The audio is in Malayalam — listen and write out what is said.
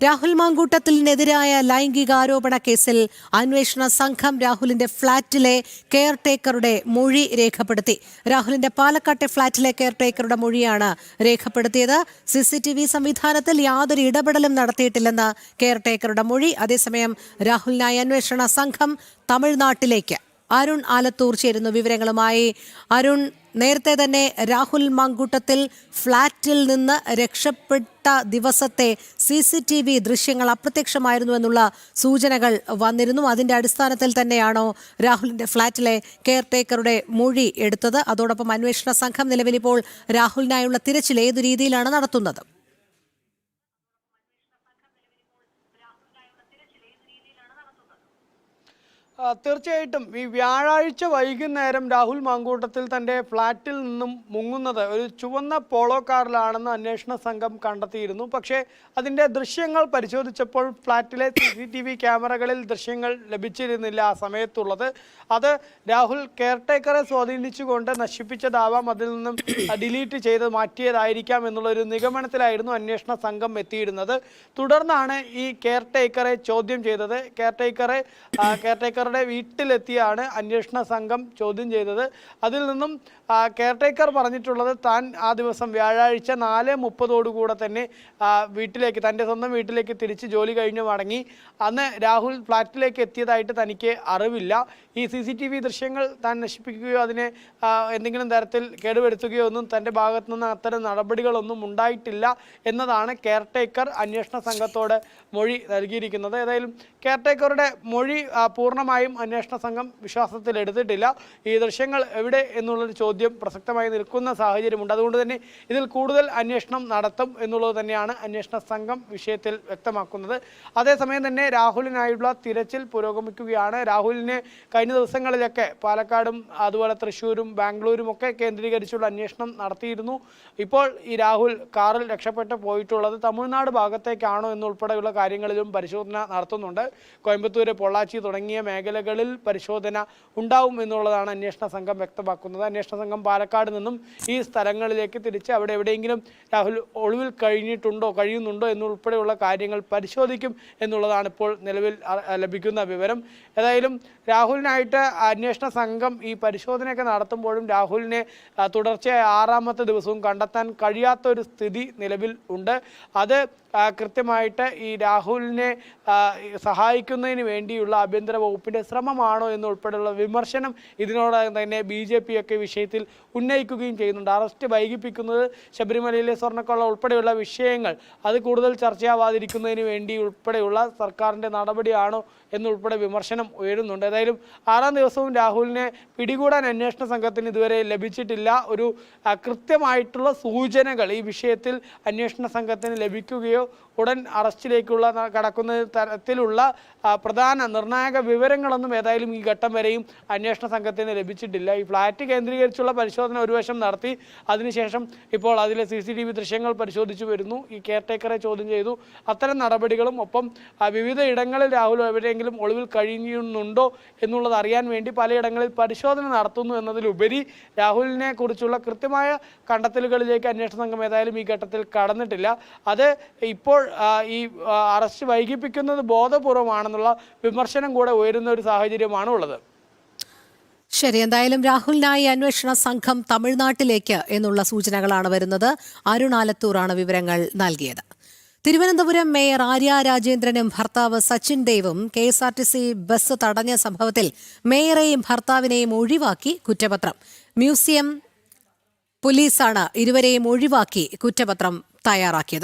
രാഹുൽ മാങ്കൂട്ടത്തിനെതിരായ ലൈംഗികാരോപണ കേസിൽ അന്വേഷണ സംഘം രാഹുലിന്റെ ഫ്ളാറ്റിലെ കെയർടേക്കറുടെ മൊഴി രേഖപ്പെടുത്തി. രാഹുലിന്റെ പാലക്കാട്ടെ ഫ്ളാറ്റിലെ കെയർടേക്കറുടെ മൊഴിയാണ് രേഖപ്പെടുത്തിയത്. CCTV സംവിധാനത്തിൽ യാതൊരു ഇടപെടലും നടത്തിയിട്ടില്ലെന്ന് കെയർടേക്കറുടെ മൊഴി. അതേസമയം രാഹുലിനായി അന്വേഷണ സംഘം തമിഴ്നാട്ടിലേക്ക്. അരുൺ ആലത്തൂർ ചേരുന്നു വിവരങ്ങളുമായി. അരുൺ, നേരത്തെ തന്നെ രാഹുൽ മാങ്കൂട്ടത്തിൽ ഫ്ളാറ്റിൽ നിന്ന് രക്ഷപ്പെട്ട ദിവസത്തെ CCTV ദൃശ്യങ്ങൾ അപ്രത്യക്ഷമായിരുന്നു എന്നുള്ള സൂചനകൾ വന്നിരുന്നു. അതിന്റെ അടിസ്ഥാനത്തിൽ തന്നെയാണോ രാഹുലിന്റെ ഫ്ളാറ്റിലെ കെയർടേക്കറുടെ മൊഴി എടുത്തത്? അതോടൊപ്പം അന്വേഷണ സംഘം നിലവിലിപ്പോൾ രാഹുലിനായുള്ള തിരച്ചിൽ ഏതു രീതിയിലാണ് നടത്തുന്നത്? തീർച്ചയായിട്ടും ഈ വ്യാഴാഴ്ച വൈകുന്നേരം രാഹുൽ മാങ്കൂട്ടത്തിൽ തൻ്റെ ഫ്ളാറ്റിൽ നിന്നും മുങ്ങുന്നത് ഒരു ചുവന്ന പോളോ കാറിലാണെന്ന് അന്വേഷണ സംഘം കണ്ടെത്തിയിരുന്നു. പക്ഷേ അതിൻ്റെ ദൃശ്യങ്ങൾ പരിശോധിച്ചപ്പോൾ ഫ്ളാറ്റിലെ CCTV ക്യാമറകളിൽ ദൃശ്യങ്ങൾ ലഭിച്ചിരുന്നില്ല ആ സമയത്തുള്ളത്. അത് രാഹുൽ കെയർടേക്കറെ സ്വാധീനിച്ചുകൊണ്ട് നശിപ്പിച്ചതാവാം, അതിൽ നിന്നും ഡിലീറ്റ് ചെയ്ത് മാറ്റിയതായിരിക്കാം എന്നുള്ളൊരു നിഗമനത്തിലായിരുന്നു അന്വേഷണ സംഘം എത്തിയിരുന്നത്. തുടർന്നാണ് ഈ കെയർടേക്കറെ ചോദ്യം ചെയ്തത്. കെയർടേക്കറുടെ വീട്ടിലെത്തിയാണ് അന്വേഷണ സംഘം ചോദ്യം ചെയ്തത്. അതിൽ നിന്നും കെയർടേക്കർ പറഞ്ഞിട്ടുള്ളത് താൻ ആ ദിവസം വ്യാഴാഴ്ച 4:30 തന്നെ വീട്ടിലേക്ക്, തൻ്റെ സ്വന്തം വീട്ടിലേക്ക് തിരിച്ച് ജോലി കഴിഞ്ഞ് മടങ്ങി. അന്ന് രാഹുൽ ഫ്ളാറ്റിലേക്ക് എത്തിയതായിട്ട് തനിക്ക് അറിവില്ല. ഈ CCTV ദൃശ്യങ്ങൾ താൻ നശിപ്പിക്കുകയോ അതിനെ എന്തെങ്കിലും തരത്തിൽ കേടുവരുത്തുകയോ ഒന്നും തൻ്റെ ഭാഗത്തു നിന്ന് അത്തരം നടപടികളൊന്നും ഉണ്ടായിട്ടില്ല എന്നതാണ് കെയർടേക്കർ അന്വേഷണ സംഘത്തോട് മൊഴി നൽകിയിരിക്കുന്നത്. ഏതായാലും കെയർടേക്കറുടെ മൊഴി പൂർണ്ണമായും അന്വേഷണ സംഘം വിശ്വാസത്തിലെടുത്തിട്ടില്ല. ഈ ദൃശ്യങ്ങൾ എവിടെ എന്നുള്ളൊരു ചോദ്യം പ്രസക്തമായി നിൽക്കുന്ന സാഹചര്യമുണ്ട്. അതുകൊണ്ട് തന്നെ ഇതിൽ കൂടുതൽ അന്വേഷണം നടത്തും എന്നുള്ളത് തന്നെയാണ് അന്വേഷണ സംഘം വിഷയത്തിൽ വ്യക്തമാക്കുന്നത്. അതേസമയം തന്നെ രാഹുലിനായുള്ള തിരച്ചിൽ പുരോഗമിക്കുകയാണ്. രാഹുലിനെ കഴിഞ്ഞ ദിവസങ്ങളിലൊക്കെ പാലക്കാടും അതുപോലെ തൃശ്ശൂരും ബാംഗ്ലൂരും ഒക്കെ കേന്ദ്രീകരിച്ചുള്ള അന്വേഷണം നടത്തിയിരുന്നു. ഇപ്പോൾ ഈ രാഹുൽ കാറിൽ രക്ഷപ്പെട്ട് പോയിട്ടുള്ളത് തമിഴ്നാട് ഭാഗത്തേക്കാണോ എന്നുൾപ്പെടെയുള്ള കാര്യങ്ങളിലും പരിശോധന നടത്തുന്നുണ്ട്. കോയമ്പത്തൂര്, പൊള്ളാച്ചി തുടങ്ങിയ മേഖലകളിൽ പരിശോധന ഉണ്ടാവും എന്നുള്ളതാണ് അന്വേഷണ സംഘം വ്യക്തമാക്കുന്നത്. അന്വേഷണ സംഘം പാലക്കാട് നിന്നും ഈ സ്ഥലങ്ങളിലേക്ക് തിരിച്ച് അവിടെ എവിടെയെങ്കിലും രാഹുൽ ഒളിവിൽ കഴിയുന്നുണ്ടോ എന്നുൾപ്പെടെയുള്ള കാര്യങ്ങൾ പരിശോധിക്കും എന്നുള്ളതാണ് ഇപ്പോൾ നിലവിൽ ലഭിക്കുന്ന വിവരം. ഏതായാലും രാഹുലിനായിട്ട് അന്വേഷണ സംഘം ഈ പരിശോധനയൊക്കെ നടത്തുമ്പോഴും രാഹുലിനെ തുടർച്ചയായ 6ാമത്തെ ദിവസവും കണ്ടെത്താൻ കഴിയാത്ത ഒരു സ്ഥിതി നിലവിൽ ഉണ്ട്. അത് കൃത്യമായിട്ട് ഈ രാഹുലിനെ സഹായിക്കുന്നതിന് വേണ്ടിയുള്ള ആഭ്യന്തര വകുപ്പിൻ്റെ ശ്രമമാണോ എന്നുൾപ്പെടെയുള്ള വിമർശനം ഇതിനോടകം തന്നെ BJP ഒക്കെ വിഷയത്തിൽ ഉന്നയിക്കുകയും ചെയ്യുന്നുണ്ട്. അറസ്റ്റ് വൈകിപ്പിക്കുന്നത്, ശബരിമലയിലെ സ്വർണ്ണക്കൊള്ള ഉൾപ്പെടെയുള്ള വിഷയങ്ങൾ അത് കൂടുതൽ ചർച്ചയാവാതിരിക്കുന്നതിന് വേണ്ടി ഉൾപ്പെടെയുള്ള സർക്കാരിൻ്റെ നടപടിയാണോ എന്നുൾപ്പെടെ വിമർശനം ഉയരുന്നുണ്ട്. ഏതായാലും 6ാം ദിവസവും രാഹുലിനെ പിടികൂടാൻ അന്വേഷണ സംഘത്തിന് ഇതുവരെ ലഭിച്ചിട്ടില്ല. ഒരു കൃത്യമായിട്ടുള്ള സൂചനകൾ ഈ വിഷയത്തിൽ അന്വേഷണ സംഘത്തിന് ലഭിക്കുകയോ ഉടൻ അറസ്റ്റിലേക്കുള്ള കടക്കുന്ന തരത്തിലുള്ള പ്രധാന നിർണായക വിവരങ്ങളൊന്നും ഏതായാലും ഈ ഘട്ടം വരെയും അന്വേഷണ സംഘത്തിന് ലഭിച്ചിട്ടില്ല. ഈ ഫ്ളാറ്റ് കേന്ദ്രീകരിച്ചുള്ള പരിശോധന ഒരു വശം നടത്തി, അതിനുശേഷം ഇപ്പോൾ അതിലെ CCTV ദൃശ്യങ്ങൾ പരിശോധിച്ചു വരുന്നു. ഈ കെയർടേക്കറെ ചോദ്യം ചെയ്തു. അത്തരം നടപടികളും ഒപ്പം വിവിധ ഇടങ്ങളിൽ രാഹുൽ എവിടെയെങ്കിലും ഒളിവിൽ കഴിയുന്നുണ്ടോ എന്നുള്ളത് അറിയാൻ വേണ്ടി പലയിടങ്ങളിൽ പരിശോധന നടത്തുന്നു എന്നതിലുപരി രാഹുലിനെ കുറിച്ചുള്ള കൃത്യമായ കണ്ടെത്തലുകളിലേക്ക് അന്വേഷണ സംഘം ഏതായാലും ഈ ഘട്ടത്തിൽ കടന്നിട്ടില്ല. അത് ഇപ്പോൾ ഈ അറസ്റ്റ് വൈകിപ്പിക്കുന്നത് ബോധപൂർവമാണെന്നുള്ള വിമർശനം കൂടെ ഉയരുന്ന ഒരു സാഹചര്യമാണ് ഉള്ളത്. ശരി, എന്തായാലും രാഹുലിനായി അന്വേഷണ സംഘം തമിഴ്നാട്ടിലേക്ക് എന്നുള്ള സൂചനകളാണ് വരുന്നത്. അരുൺ ആലത്തൂറാണ് വിവരങ്ങൾ നൽകിയത്. തിരുവനന്തപുരം മേയർ ആര്യ രാജേന്ദ്രനും ഭർത്താവ് സച്ചിൻ ദേവും KSRTC ബസ് തടഞ്ഞ സംഭവത്തിൽ മേയറെയും ഭർത്താവിനെയും ഒഴിവാക്കി കുറ്റപത്രം. മ്യൂസിയം പോലീസാണ് ഇരുവരെയും ഒഴിവാക്കി കുറ്റപത്രം തയ്യാറാക്കിയത്.